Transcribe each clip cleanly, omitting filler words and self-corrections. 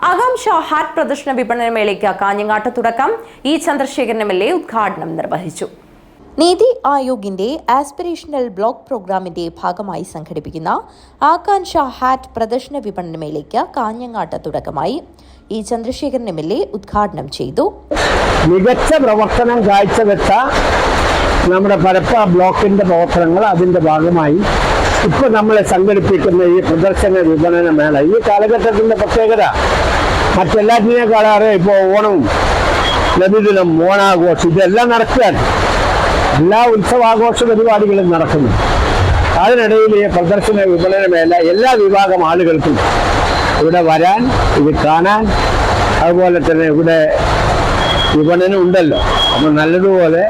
ആകാംക്ഷ ഹാറ്റ് പ്രദർശന വിപണന മേളയ്ക്ക് കാഞ്ഞങ്ങാട്ട് തുടക്കം. ഇ ചന്ദ്രശേഖരൻ MLA ഉദ്ഘാടനം നിർവഹിച്ചു. നീതി ആയോഗിന്റെ ആസ്പിരേഷണൽ ബ്ലോക്ക് പ്രോഗ്രാമിന്റെ ഭാഗമായി സംഘടിപ്പിക്കുന്ന ആകാംക്ഷ ഹാറ്റ് പ്രദർശന വിപണന മേളയ്ക്ക് കാഞ്ഞങ്ങാട്ട് തുടക്കമായി. ഇ ചന്ദ്രശേഖരൻ MLA ഉദ്ഘാടനം ചെയ്തു. മികച്ച പ്രവർത്തനം കാഴ്ചവെച്ച നമ്മുടെ പരപ്പ ബ്ലോക്കിന്റെ പ്രവർത്തനങ്ങൾ അതിന്റെ ഭാഗമായി ഇപ്പോൾ നമ്മളെ സംഘടിപ്പിക്കുന്ന ഈ പ്രദർശന വിപണന മേള ഈ കാലഘട്ടത്തിന്റെ പ്രത്യേകത മറ്റെല്ലാറ്റിനേക്കാളേറെ ഇപ്പോൾ ഓണവും നബിദിനം, ഓണാഘോഷം ഇതെല്ലാം നടക്കുകയാണ്. എല്ലാ ഉത്സവാഘോഷ പരിപാടികളും നടക്കുന്നു. അതിനിടയിൽ ഈ പ്രദർശന വിപണന മേള എല്ലാ വിഭാഗം ആളുകൾക്കും ഇവിടെ വരാൻ, ഇത് കാണാൻ, അതുപോലെ തന്നെ ഇവിടെ വിപണനം ഉണ്ടല്ലോ, അപ്പോൾ നല്ലതുപോലെ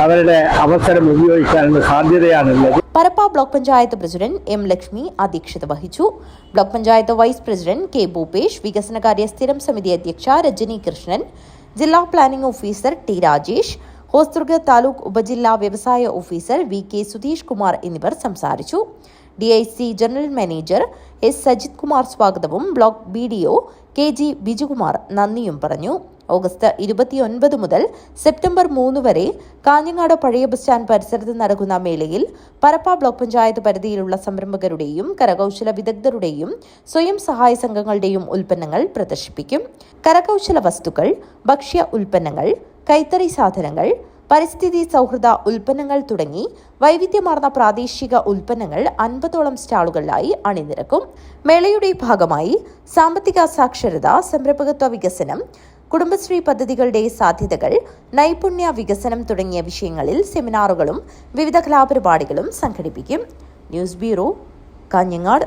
അവരുടെ അവസരം ഉപയോഗിക്കാനുള്ള സാധ്യതയാണുള്ളത്. Parappa block panchayat president M. Lakshmi അധ്യക്ഷത വഹിച്ചു. Block panchayat vice president K. Bhupesh, വികസനകാര്യ സ്ഥിരം സമിതി അധ്യക്ഷ രജനി കൃഷ്ണൻ, ജില്ലാ planning officer T. Rajesh, Hosdurg taluk ഉപജില്ലാ വ്യവസായ ഓഫീസർ VK. സുധീഷ് കുമാർ എന്നിവർ സംസാരിച്ചു. DIC general manager S. Sajith Kumar സ്വാഗതവും ബ്ലോക്ക് BDO KG. ബിജുകുമാർ നന്ദിയും പറഞ്ഞു. ഓഗസ്റ്റ് 29 മുതൽ സെപ്റ്റംബർ 3 വരെ കാഞ്ഞങ്ങാട് പഴയ ബസ് സ്റ്റാൻഡ് പരിസരത്ത് നടക്കുന്ന മേളയിൽ പരപ്പ ബ്ലോക്ക് പഞ്ചായത്ത് പരിധിയിലുള്ള സംരംഭകരുടെയും കരകൗശല വിദഗ്ധരുടെയും സ്വയം സഹായ സംഘങ്ങളുടെയും ഉൽപ്പന്നങ്ങൾ പ്രദർശിപ്പിക്കും. കരകൗശല വസ്തുക്കൾ, ഭക്ഷ്യ ഉൽപ്പന്നങ്ങൾ, കൈത്തറി സാധനങ്ങൾ, പരിസ്ഥിതി സൗഹൃദ ഉൽപ്പന്നങ്ങൾ തുടങ്ങി വൈവിധ്യമാർന്ന പ്രാദേശിക ഉൽപ്പന്നങ്ങൾ 50ഓളം സ്റ്റാളുകളിലായി അണിനിരക്കും. മേളയുടെ ഭാഗമായി സാമ്പത്തിക സാക്ഷരത, സംരംഭകത്വ വികസനം, കുടുംബശ്രീ പദ്ധതികളുടെ സാധ്യതകൾ, നൈപുണ്യ വികസനം തുടങ്ങിയ വിഷയങ്ങളിൽ സെമിനാറുകളും വിവിധ കലാപരിപാടികളും സംഘടിപ്പിക്കും. News bureau, Kanhangad.